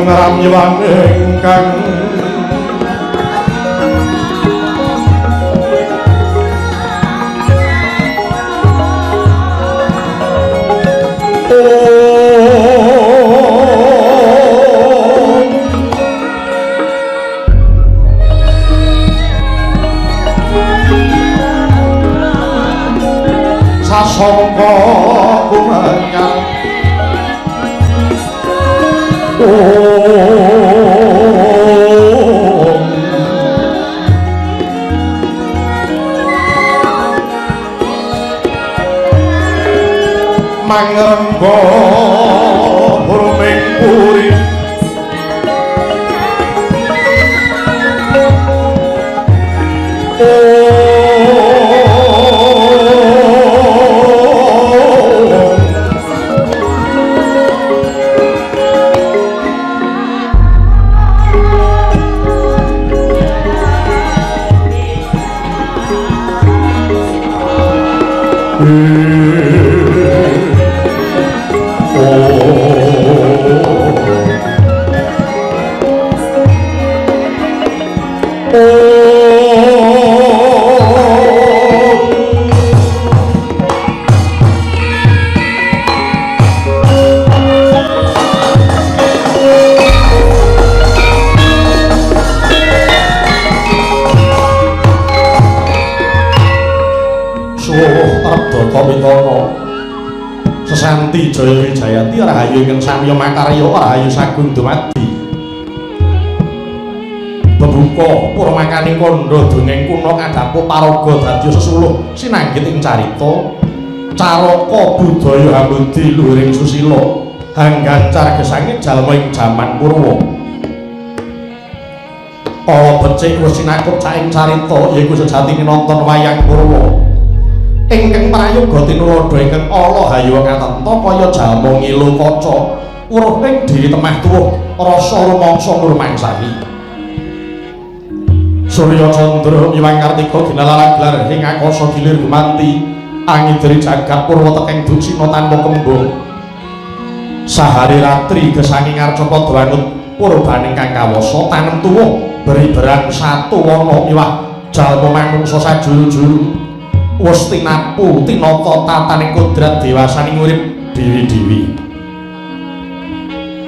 Ram nyewang ingkang sasongko kumenyan mangrengga burming puri Sesanti Jaya Wijayati rahayu ingkang samya makarya rahayu sagung dumadi bebuka purmakaning kandha dongeng kuna kadhapu paraga dadi sesuluh sinanggit ing carita caraka budaya hambudi luhuring susila hanggancar gesangé jalma ing jaman purwa para becik wis sinakut saing carita yaiku sejatine nonton wayang purwa ingkang prayoga tinulada ingkang ala hayuwa katenta kaya jalma ngilu kaca weruh ing diri temah tuwuh rasa rumangsa nurmangsahi Surya Candra Hyang Kartika ginalaran gelar ing akasa gilir gumanti angidri jagat purwa teking duksina tanpa kembung sahari ratri gesanging arcapa dwanut purbaning kang kawasa tanem tuwuh beriberan satu wana miwah jalma manungsa sajuru-juru wis tinapu tinata tataning kodrat dewasaning urip dewi-dewi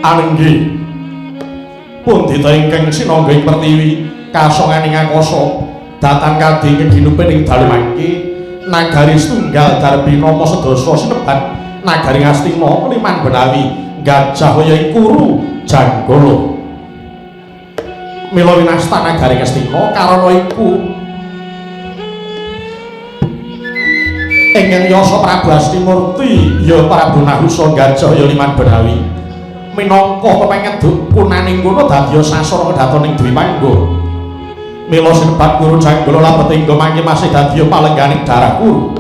Anenggih pundhita ingkang sinangga ing pertiwi kasonganing angkasa datang kadhe keginupin ing dalu mangke nagari setunggal darbi nama sedasa sinebat nagari Ngastina liman benawi gajah kaya kuru janggala mila winasta nagari Ngastina karana iku ingkang yasa Prabu Astimurti ya Prabu Nahusa gajah ya liman benawi minangka pepengeduk kunaning kono dadi sasana kedatoning Dwi Pangga mila sinebat kuru janggala labet engga mangke masih dadi palengganing darah kuru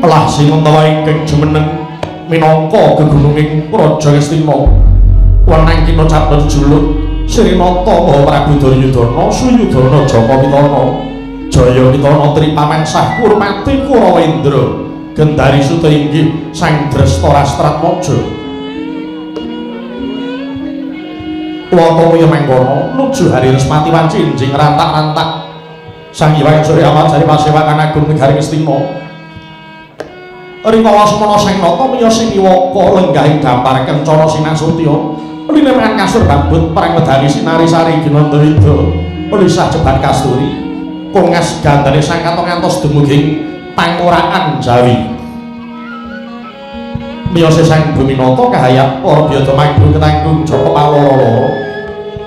lah sing utawa ingkang jumeneng minangka gegununging Praja Ngastina wenang kina catet juluk Srinata Maha Prabu Duryudana Suyudana Jaka Pitana Jaya Pitana Tripamensah Kurmati Kurawendra Gendari Suta inggih Sang Drestarastraatmaja Wataya mangkono nuju hari Resmati Wancinjing rantak-rantak Sang Hyang Surya Amajari Pasewakan Agung Negari Ngastina Rikala semana Sang Nata miya siniwaka lenggahing dampar kencana sinasutya lineman kasur bambut perang wedani sinari sari ginandawida lisah jeban kasturi kongas gandane sang katon ngantos dumuging panguraan Jawi miyose Sang Buminata kahayat para biyada manggung ketanggung Jaka Paloro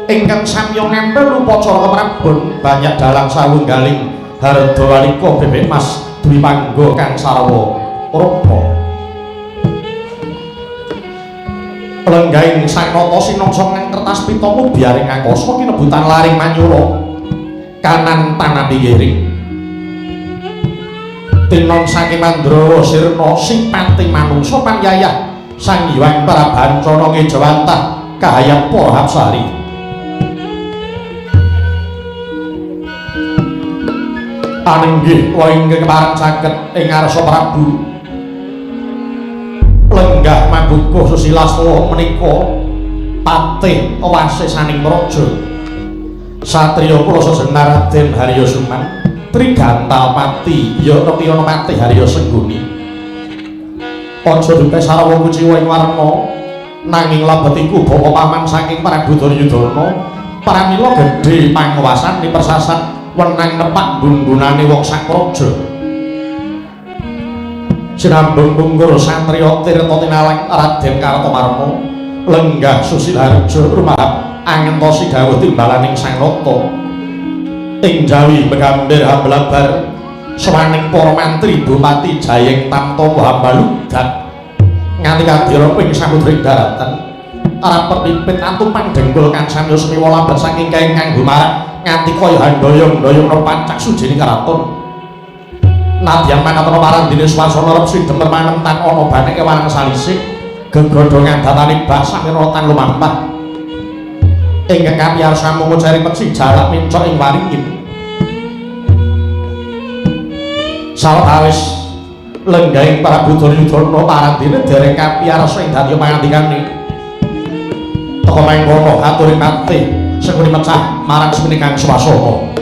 ingkang samya nempel upacara keprabon banyak dalang sawunggaling hardawalika bebek Mas Dwi Pangga kang sarwa rupa lenggahing Sang Nata sinangsa nang kertas pita mubiaring angkasa kinebutan laring manyura kanan tanah pinggering tinon saking Mandrawa sirna simpati manungsa panyayah Sang Hyang Prabancana ngejawantah kahayat para hapsari anenggih wa inggih kepareng saged ing ngarsa Prabu lenggah mabukuh Susilastawa menika patih wasisaning praja satriya kula sejenar Raden Harya Suman Trigantalpati ya Retyanapati Harya Sengguni aja duka sarwa kuciwa ing warna nanging labet iku bapa paman saking Prabu Duryudana pramila gedhe panguwasan persasat wenang nepak gunggунane wong sak praja sinambung pungkur satriya tirta tinalang Raden Kartomarma lenggah Susilarja rumahap angentosi dawuh timbalaning Sang Nata ing Jawi begambir hambalabar sawaning para mantri Bupati Jayeng Tamta Hambalugat nganti kadira ping samudring daratan arep pepipit atumpang denggul kang samya semiwa lambat saking ingkang gumarak nganti kaya handoyong-doyong pancak sujining karaton nadyan manatana parandene swasana rep sing demer manentan ana bane kewarang salisih gegodhongan datane basah mirotan lumampah ingkang kapiyarsa mung cari peci jalak mincok ing waringin sawetawis lenggahing Prabu Duryudana parandene dereng kapiyarsa ing dadi pangandikane teka mangkono aturi patih sengkuni mecah marang semining swasana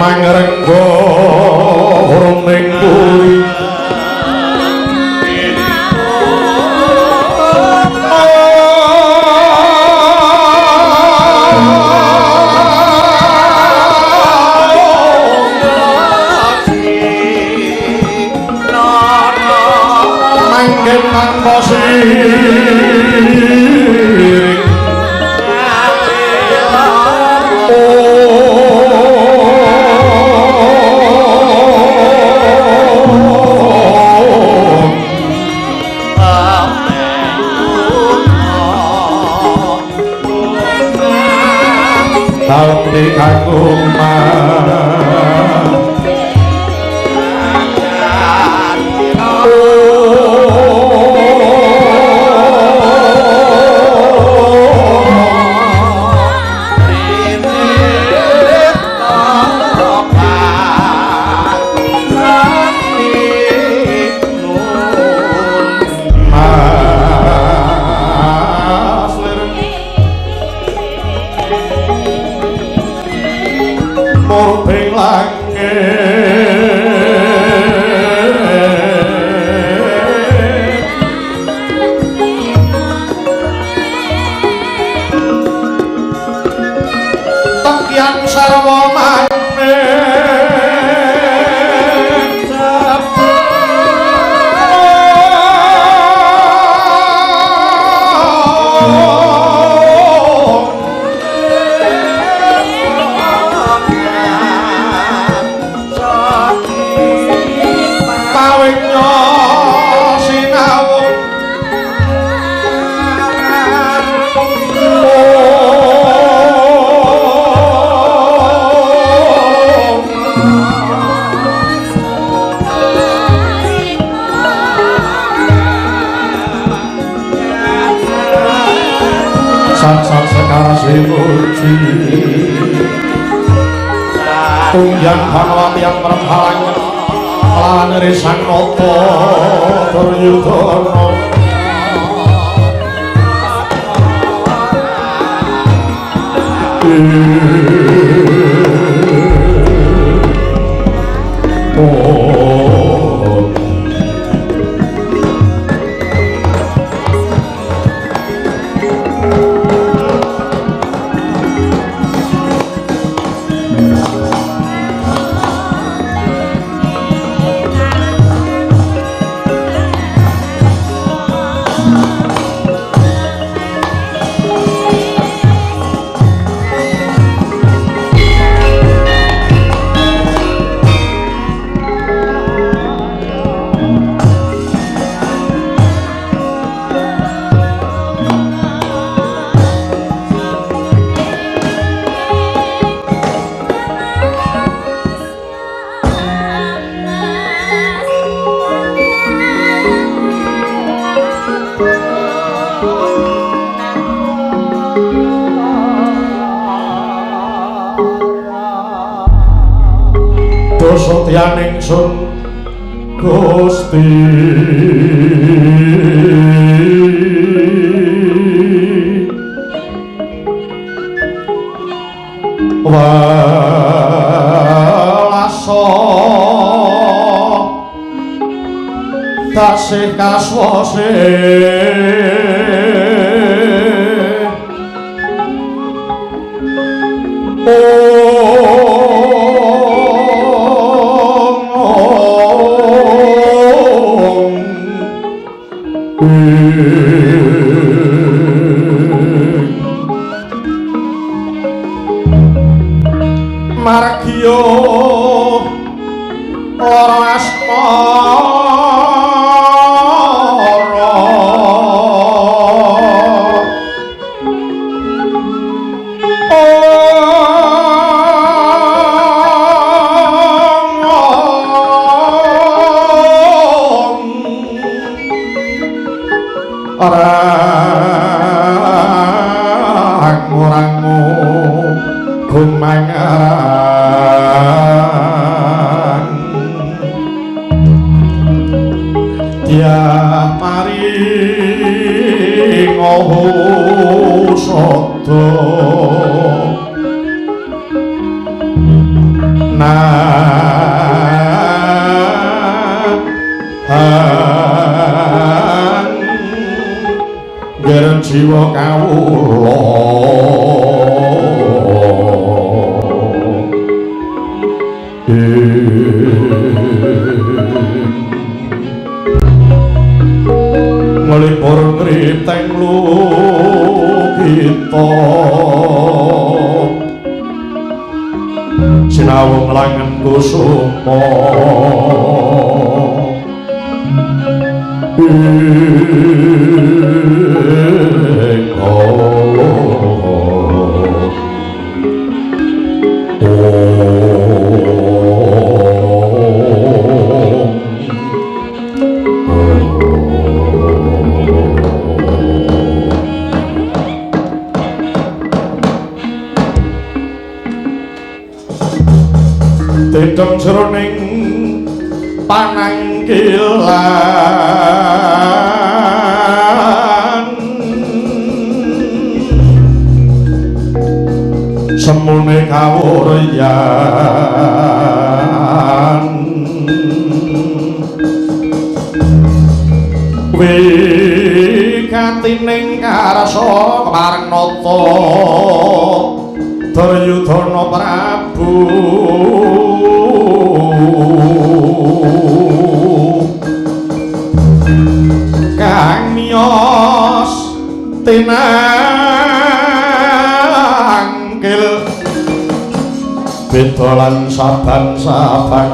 mangrenggo ning buri manggen tanpa di kagumah Tunggang Bhanawati yang berhalangan melaneri sang noto Duryudana Sotyaning sun Gusti Walasa tasih kaswase Margya lara asmara orang-orangmu gumangan dia paring sada Ger jiwa kawula nglipur ngriteng kita sinau nglangen kusuma Dedeng jroning pananggilan semune kawuryan wigatining karsa kemareng nata Duryudana Prabu kang miyos tinanggil beda lan saban-saban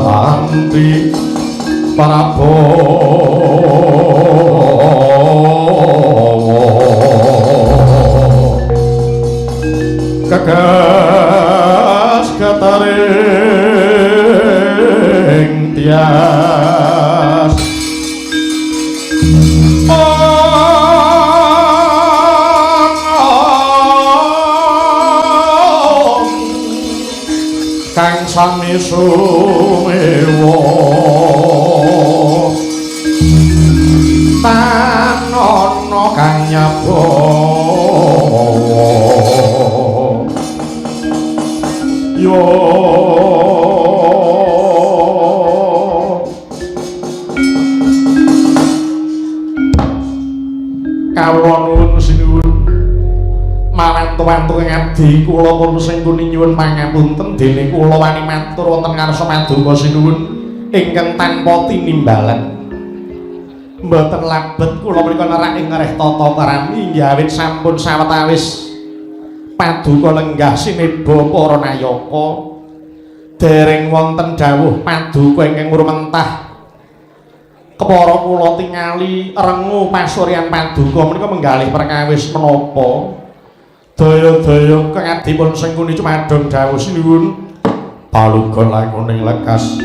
anti gagas kataring tias kang sami sumewa tanono kang nyabo yo kawula nuwun sinuwun mawantu-wantu ngabdi kula pun sing kuni nyuwun pangapunten dene kula wani matur wonten ngarsa paduka sinuwun ingkang tanpa tinimbalan mboten labet kula menika nerak ing ngareh tata karami inggih awit sampun sawetawis paduka lenggah sineba para nayaka dereng wonten dawuh paduka ingkang ngrumentah kepara kula tingali rengu pasuryan paduka menika menggalih perkawis menapa daya-daya kangabdipun sing kuni cumadhong dawuh sinuwun paluga lakuning lekas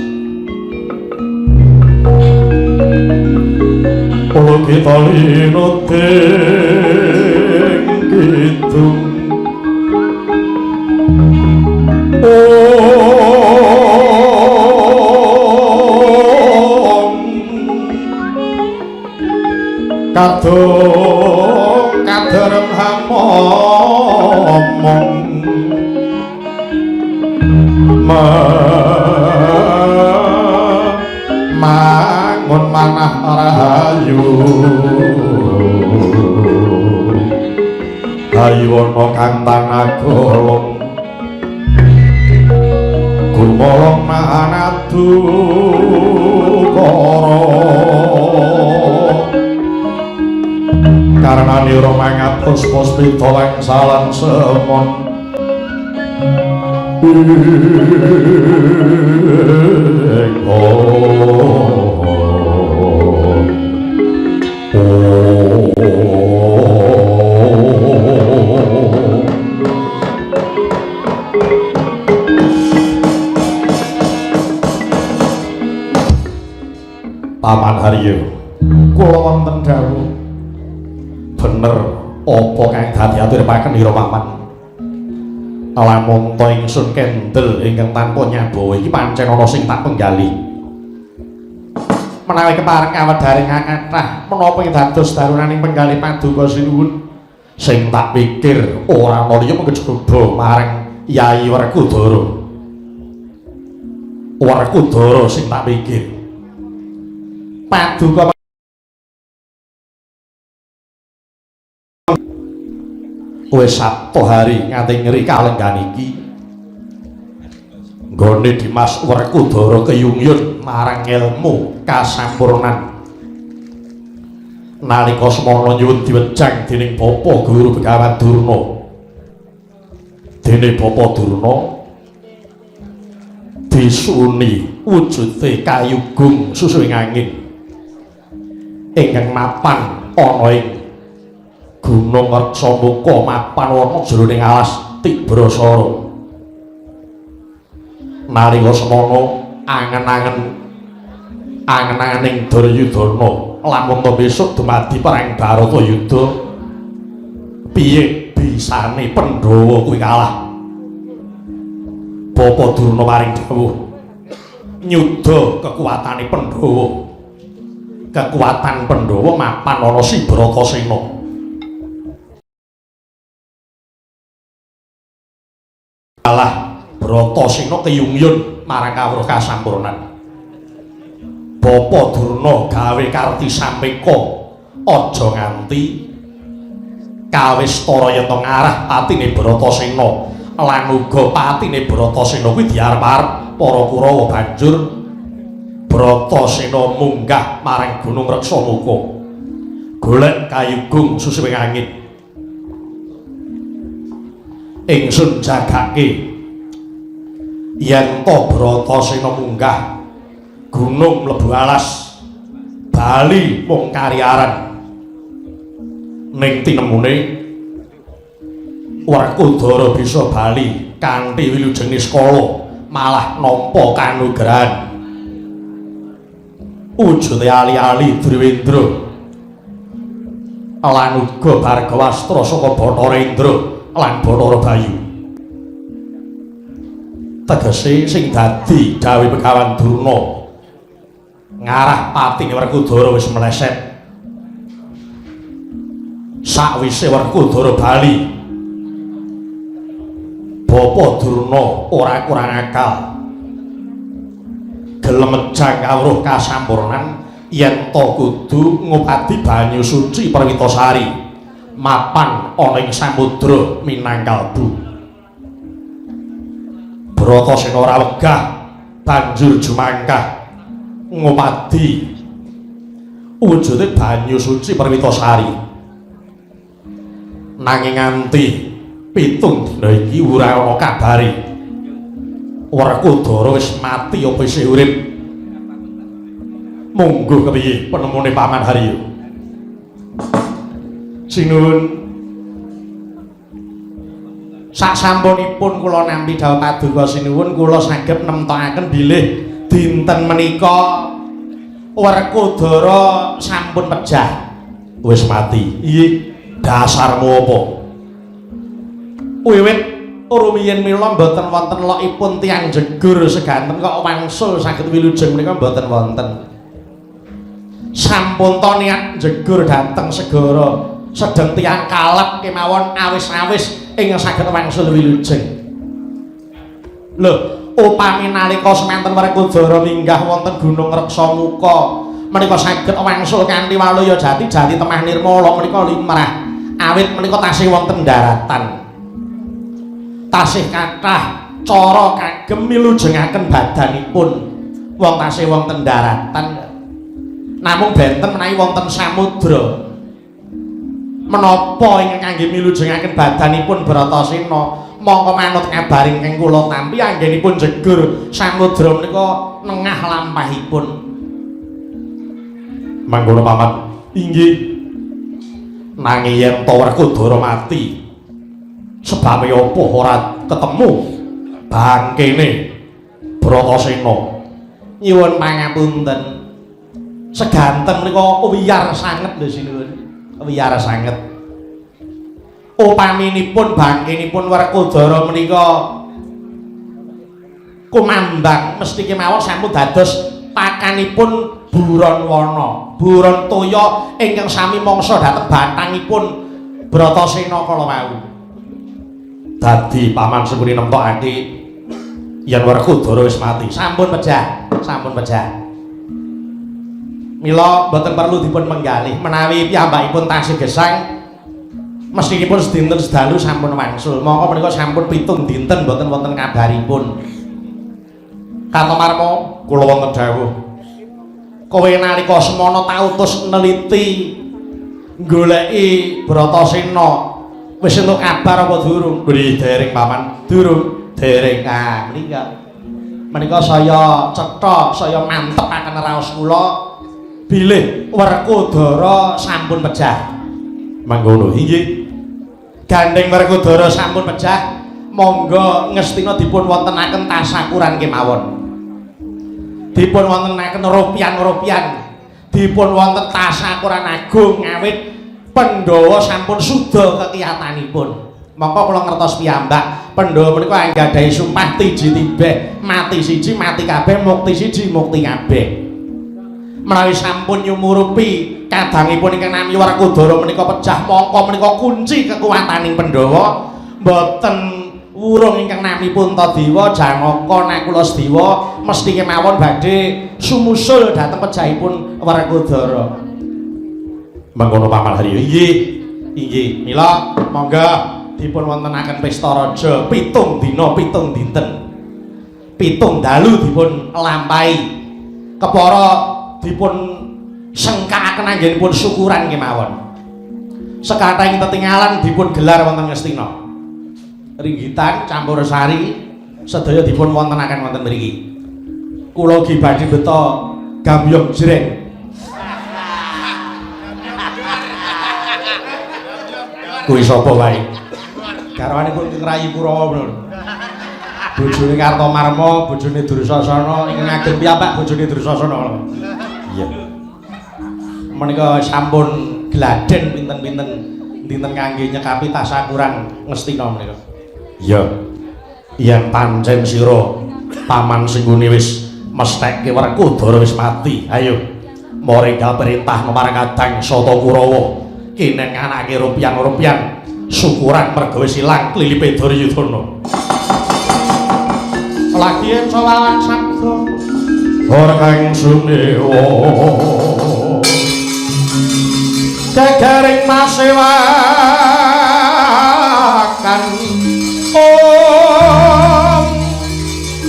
kula kita linodeng kidung kadung kaderem hamomong mangun manah rahayu haywana kang tanagolong gumolong manadu kara karena nira mangatus puspita lengsalan semon Paman Haryo kula wonten dawuh bener apa kang dadi aturaken ira paman lamun ta ingsun kendel ingkang tanpa nyabawa iki pancen ana sing tak penggali menawi kepareng awedharing kathah menapa ing dados darunaning penggali paduka sinuwun sing tak pikir ora ana liya mung kejaba marang Yai Werkudara. Werkudara sing tak pikir. Paduka wis Sabtu hari nganti ngeri kalenggan iki. Nggone Dimas Werkudara keyungyun marang ilmu kasampurnan. Nalika semana nyuwun diwejang dening Bapa Guru Begawan Durna. Dene Bapa Durna disuni wujude kayugung susuing angin ingkang mapan ana ing Gunung Reksamuka mapan ana jroning alas Tibrasara. Nalika semana angen-angening Duryudana lamun to besok dumadi perang Baratayuda piye bisane Pandhawa kuwi kalah. Bapa Durna paring dawuh nyuda kekuatane Pandhawa. Kekuatan Pandhawa mapan ana Sibratasena. Kalah Bratasena keyungyun marang kawruh kasampurnan. Bapa Durna gawe karti sampeka aja nganti kawistara yen ngarah patine Bratasena lan uga patine Bratasena kuwi diarep-arep para Kurawa banjur Bratasena munggah marang Gunung Reksamuka golek kayugung susuwing angin. Ingsun jagake yen to Bratasena munggah gunung mlebu alas bali mung kariaran ning tinemune Werkudara bisa bali kanthi wilujeng niskala malah nampa kanugrahan wujude ali-ali Driwendra lan uga Bargawastra saka Bathara Indra lan Bathara Bayu. Tegese sing dadi dawuh Begawan Durna ngarah patine Werkudara wis meleset. Sakwise Werkudara bali, Bapa Durna ora kurang akal. Gelem menjang kawruh kasampurnan yen to kudu ngupadi banyu suci Perwitasari mapan ana ing samudra Minangkalbu. Bratasena ora wegah banjur jumangkah ngupadi wujude banyu suci Perwitasari. Nanging nganti 7 dina iki ora ana kabare Werkudara wis mati apa isih urip. Monggo kepiye penemune Paman Haryo? Sinuwun. Sasampunipun kula nampi dawuh paduka sinuwun kula saged nemtokaken bilih dinten menika Werkudara sampun pejah wis mati. Iye dasarmu apa? Wiwit rumiyin mila mboten wonten lokipun tiyang jegur seganten kok wangsul saged wilujeng menika mboten wonten. Sampun to niat jegur dhateng segara sedeng tiyang kalep kemawon awis-awis ingkang saged wangsul wilujeng. Lho, upami nalika semanten Werkudara minggah wonten Gunung Reksamuka menika saged wangsul kanthi walaya jati temah nirmala menika limrah awit menika tasih wonten daratan. Tasih kathah cara kagem milujengaken badanipun wong tasih wonten daratan. Namung benten menawi wonten samudra menapa ingkang kangge milujengaken badanipun Bratasena mongko manut kabaring ingkang kula tampi anggenipun jegur samudra menika nengah lampahipun. Mangkono Paman. Inggih. Nanging yen to Werkudara mati sebab apa ora ketemu bangkene Bratasena. Nyuwun pangapunten. Seganten menika wiyar sanget lho sinuwun. Wiyar sanget. Upaminipun bangkenipun Werkudara menika kumambang mesti kemawon sampun dados pakanipun buron wana, buron toya ingkang sami mangsa dhateng bathangipun Bratasena kala wau. dadi paman Sengkuni nemtokake yen Werkudara wis mati. Sampun pejah, sampun pejah. Mila boten perlu dipun menggalih menawi piyambakipun tasih gesang mestipun sedinten sedalu sampun wangsul. Mongko menika sampun 7 dinten boten wonten kabaripun. Kartomarma kula wonten dawuh. Kowe nalika semana tautus neliti goleki Bratasena wis entuk kabar apa durung? Nggih dereng paman. Durung dereng. Ah menika saya cetha saya mantepaken raos kula bilih Werkudara sampun pejah. Mangkono inggih. Gandeng Werkudara sampun pejah, monggo ngestina dipun wontenaken tasakuran kemawon. Dipun wontenaken rupian-rupian, dipun wonten tasakuran agung ngawit Pandhawa sampun suda kekiyatanipun. Mongko kula ngertos piyambak, Pandhawa menika anggadhahi sumpah tiji tibeh, mati siji mati kabeh, mukti siji mukti kabeh. Menawi sampun nyumurupi kadangipun ingkang nami Werkudara menika pejah, mongko menika kunci kekuwataning Pandhawa. Mboten wurung ingkang nami Puntadewa, Janaka, Nakula Sedewa mesti kemawon badhe sumusul dhateng pejahipun Werkudara. Mangkono paman Haryo. Inggih, inggih. Mila monggo dipun wontenaken pesta raja 7 dina 7 dinten. 7 dalu dipun lampahi. Kepara dipun sengkakaken anggenipun syukuran kemawon. Sekathahing tetingalan dipun gelar wonten Ngastina. Ringgitan campur sari sedaya dipun wontenaken wonten mriki. Kula ugi badhe beta gambyong jreng. Kuwi sapa wae? Garwanipun Ki Rayi Kurawa menawa. Bojone Kartomarma, bojone Dursasana ingkang ageng piyambak bojone Dursasana. Iya. Menika sampun gladen pinten-pinten dinten kangge nyekapi tasakuran Ngastina menika. Iya. Yen pancen sira paman Sengkuni wis mesthekke Werkudara wis mati, ayo maringgal perintah memarang Sata Kurawa kene anake rupian-rupian syukuran merga wis ilang klilipe Duryudana. Lagi yen sawalan sabda ora kang sunewa gagaring masewakan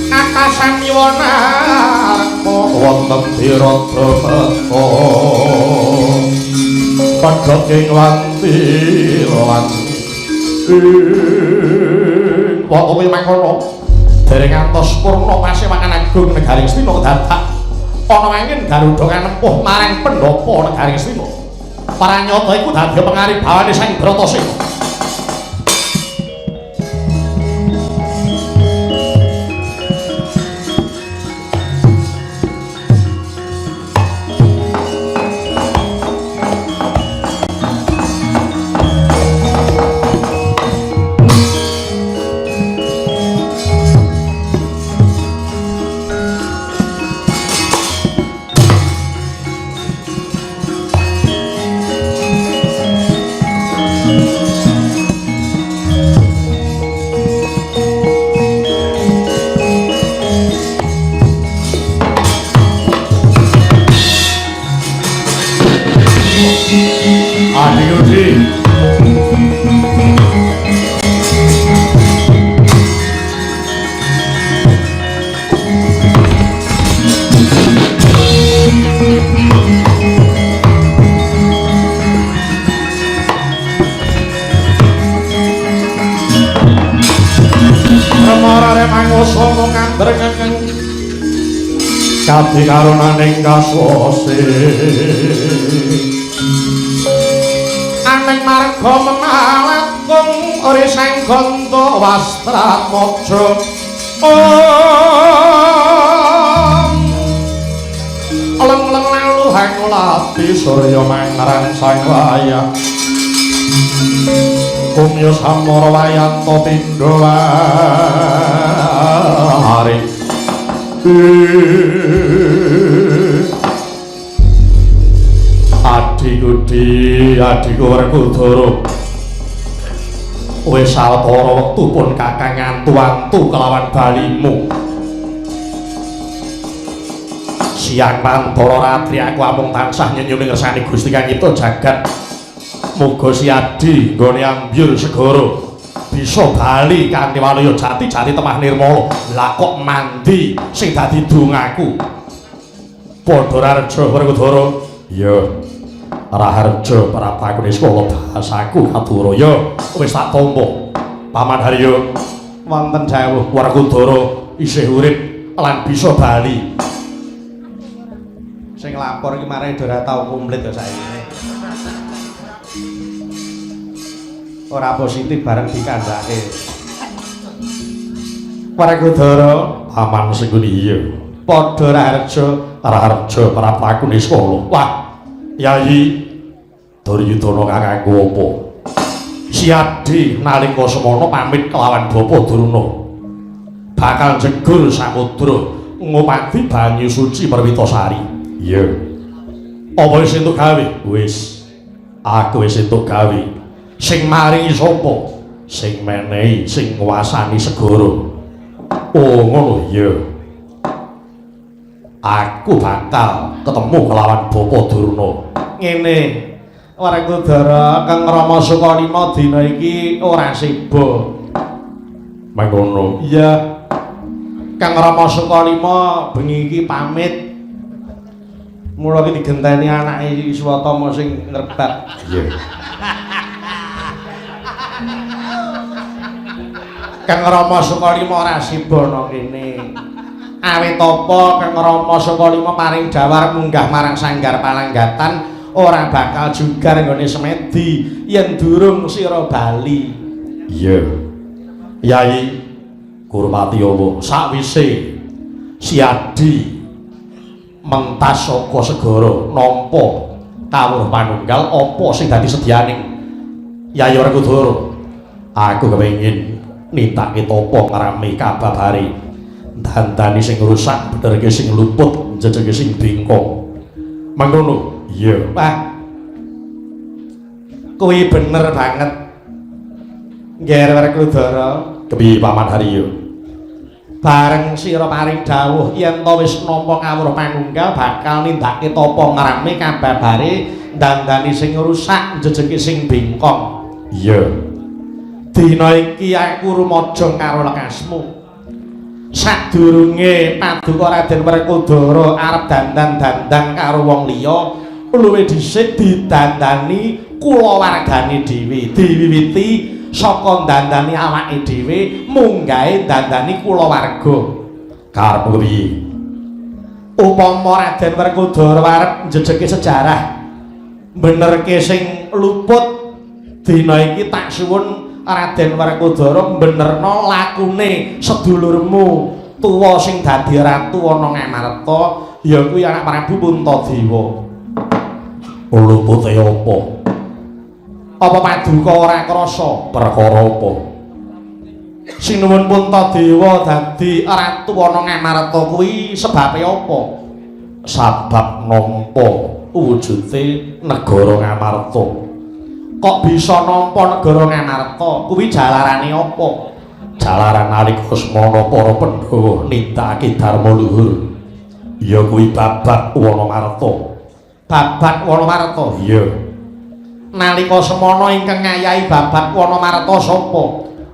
atasan yuwana wonten Tirata Padha ing wantilan wonten ing mangkono dereng ngantos purna pasewakan agung negaring Astina dadak ana angin Garuda kanempuh marang pendhapa negaring Astina. Paranyata iku dadi pangaribawane Sang Bratasena. Kati karunaning kaswase aneng marga menalakung ori sang ganta wastra mojo leng-leng laluhang lati surya mangrang sang wayah kumya samara wayanto pindha hari adiku Werkudara wis sawetara wektu pun kakang ngantu-antu kelawan balimu. Siang Pantara Ratri aku amung tansah nyenyuni ngersani Gusti Kang Cipta Jagat. Muga si Adi nggone ambyur segara bisa bali kanthi walaya jati temah nirmala. Lah kok mandi sing dadi dongaku. Padha Raharja Werkudara. Iya. Raharja prapakune skala basaku katura ya wis tak tampa. Paman Harya wonten dawuh Werkudara isih urip lan bisa bali. Sing lapor iki marane ora tau komplit ya saiki. Ora positif bareng dikandhake. Werkudara paman sing iya. Padha Raharja prapakune skala. Wah, Yayi Duryudana kakangku apa? Si Adi nalika semana pamit kelawan Bapa Durna. Bakal jegur samudra ngupati banyu suci Perwitasari. Iya. Apa wis entuk gawe? Wis. Aku wis entuk gawe. Sing maringi sapa? Sing menehi, sing nguasani segara. Oh, ngono iya. Aku bakal ketemu kelawan Bapa Durna. Ngene, Werkudara, Kang Rama Sukalima dina iki ora siba. Mangkono. Iya. Kang Rama Sukalima bengi iki pamit. Mula iki digenteni anake Swatama sing ngrebak. Iya. Kang Rama Sukalima ora siba nang kene. Awit apa Kang Rama Sukalima paring dawuh munggah marang Sanggar Palanggatan ora bakal jugar nggone semedi yen durung sira bali. Iya. Yai Kurmati Allah sakwise si Adi mentas saka segara nampa kawruh panunggal apa sing dadi sedyaning Yayi Werkudara. Aku kepengin nitake tapa ngrame kababare dandani sing rusak benerke sing luput jejege sing bengkong. Mangkono. Iya. Pak. Kuwi bener banget. Nggih Werkudara. Kepiye Paman Harya? Bareng sira paring dawuh yen to wis nampa kawruh panunggal bakal nindakake tapa ngrame kababare dandani sing rusak jejege sing bengkong. Iya. Dina iki aku rumaja karo lekasmu. Sadurunge Paduka Raden Werkudara arep dandan-dandan karo wong liya, luwih dhisik didandani kulawargane dhewe. Diwiwiti saka dandani awake dhewe munggahe dandani kulawarga. Karepmu kepiye? Upama Raden Werkudara arep njejeke sejarah benerke sing luput dina iki tak suwun Raden Werkudara benerno lakune sedulurmu tuwa sing dadi ratu ana Ngamarta ya kuwi anak Prabu Puntadewa. Lupute apa? Apa Paduka ora krasa perkara apa? Sing nuwun Puntadewa dadi ratu ana Ngamarta kuwi sebabe apa? Sabab nampa wujude negara Ngamarta. Kok bisa nampa negara Ngamarta? Kuwi jalarane apa? Jalaran nalika semana para Pandhawa nindakake dharma luhur. Ya kuwi babat Wanamarta. Babat Wanamarta. Iya. Nalika semana ingkang ngayahi babat Wanamarta sapa?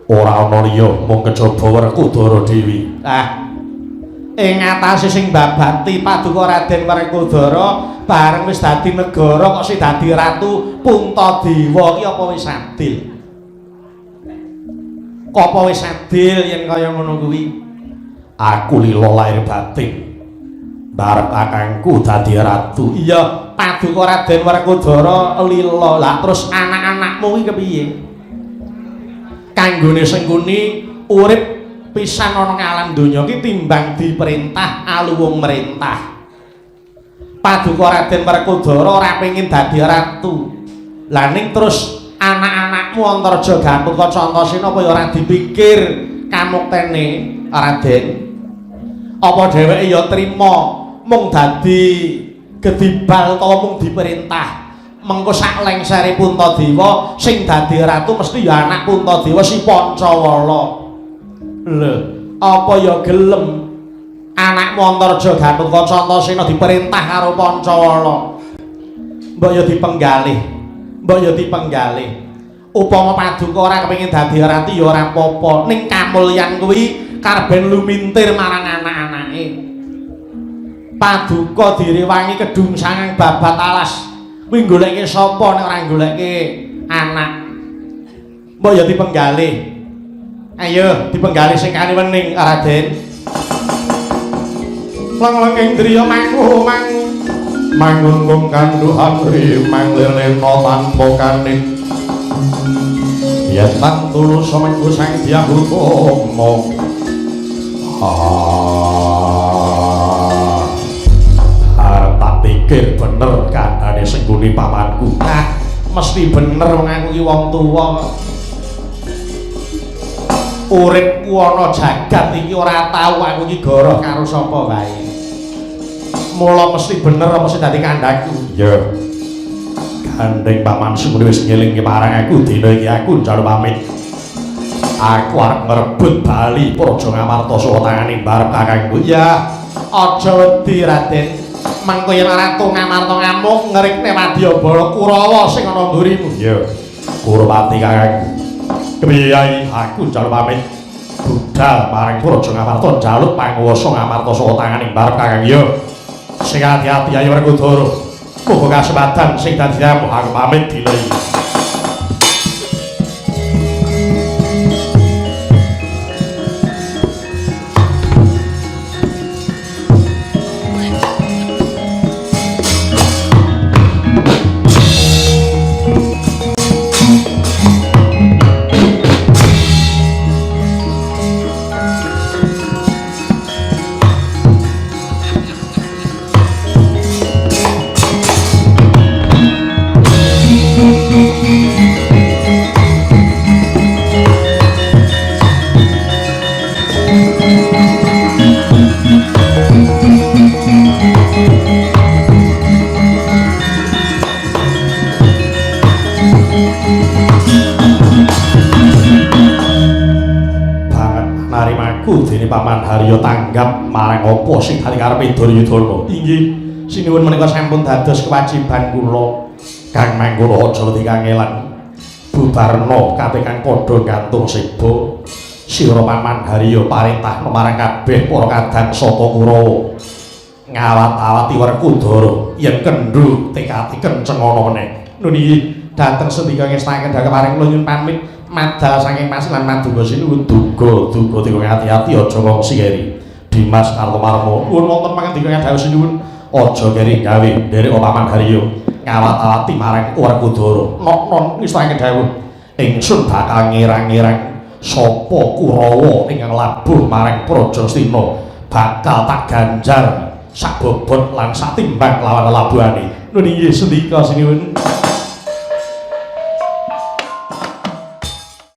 Ora ana liya mung kejaba Werkudara dhewe. Ing atase sing babati Paduka Raden Werkudara bareng wis dadi negara kok sing dadi ratu Puntadewa iki apa wis adil? Kok apa wis adil yen kaya ngono kuwi? Aku lila lahir batin bareng kakangku dadi ratu. Iya, Paduka Raden Werkudara lila. Lah terus anak-anakmu iki kepiye? Kanggone sengkuni urip pisan ana ing alam donya iki timbang diperintah aluwung merintah. Paduka Raden Werkudara ora pengin dadi ratu. Lah ning terus anak-anakmu Antarja Gatotkaca Antasena apa ya ora dipikir kamuktene Raden? Apa dheweke ya trima mung dadi gedibal utawa mung diperintah mengko sak lengsere Puntadewa sing dadi ratu mesti ya anak Puntadewa si Pancawala. Lho, apa ya gelem anak Antarja Gatotkaca Antasena diperintah karo Pancawala. Mbok ya dipenggalih. Mbok ya dipenggalih. Upama Paduka ora kepengin dadi ratu ya ora apa-apa, ning kamulyan kuwi karben lumintir marang anak-anake. Paduka direwangi kedungsangan babat alas. Kuwi goleke sapa nek ora goleke anak. Mbok ya dipenggalih. Ayo dipenggalih sing kani wening Raden. Lang-lang indriya mangu mangung kanduhan ri manglirna tanpa kanin. Yen tan tulus mengku sang Hyangutama. Tak pikir bener kadane sengguni pamanku. Nah, mesti bener wong aku iki wong tuwa. Uripku ana jagat iki ora tau aku iki goroh karo sapa wae. Mula mesti bener apa sing dadi kandhaku. Ya. Gandeng paman sumuni wis ngelingke marang aku dina iki aku njaluk pamit. Aku arep ngrebut bali Praja Ngamarta saka tanganing barep kakangku. Ya, aja wedi Raden. Mengko yen Ratu Ngamarta ngamuk ngrikne Wadyabala Kurawa sing ana mburimu. Ya. Kurwati kakangku. Kepriye aku njaluk pamit. Budal marang Praja Ngamarta njaluk panguwasa Ngamarta saka tanganing barep kakang. Ya. Sing ati-ati ayo Werkudara. Muga kasempatan sing dadi aku pamit dina iki. Dene Paman Harya tanggap marang apa sing dadi karepe Duryudana. Inggih, sinuwun menika sampun dados kewajiban kula. Kang mangkono aja wedi kangelan. Bubarna katekan padha gantung seba. Sira Paman Harya parintahna marang kabeh para kadang saka Kurawa. Ngawat-awati Werkudara yen kendhu tekati kenceng ana meneh. Nuni dateng sendika ngestake dhateng paring kula nyuwun pamit. Madal saking pasilan Maduka sinuwun duga dikon ati-ati aja ngongsi keri. Dimas Kartomarma nuwun wonten pangandika dawuh sinuwun aja keri gawe nderek Paman Harya ngawat-awati marang Werkudara. Nok-non nistake dawuh ingsun bakal ngerang-ngerang sapa Kurawa ingkang labuh marang Praja Astina bakal tak ganjar sak bobot lan sak timbang lawan labuhane. Nuwun inggih sendika sinuwun.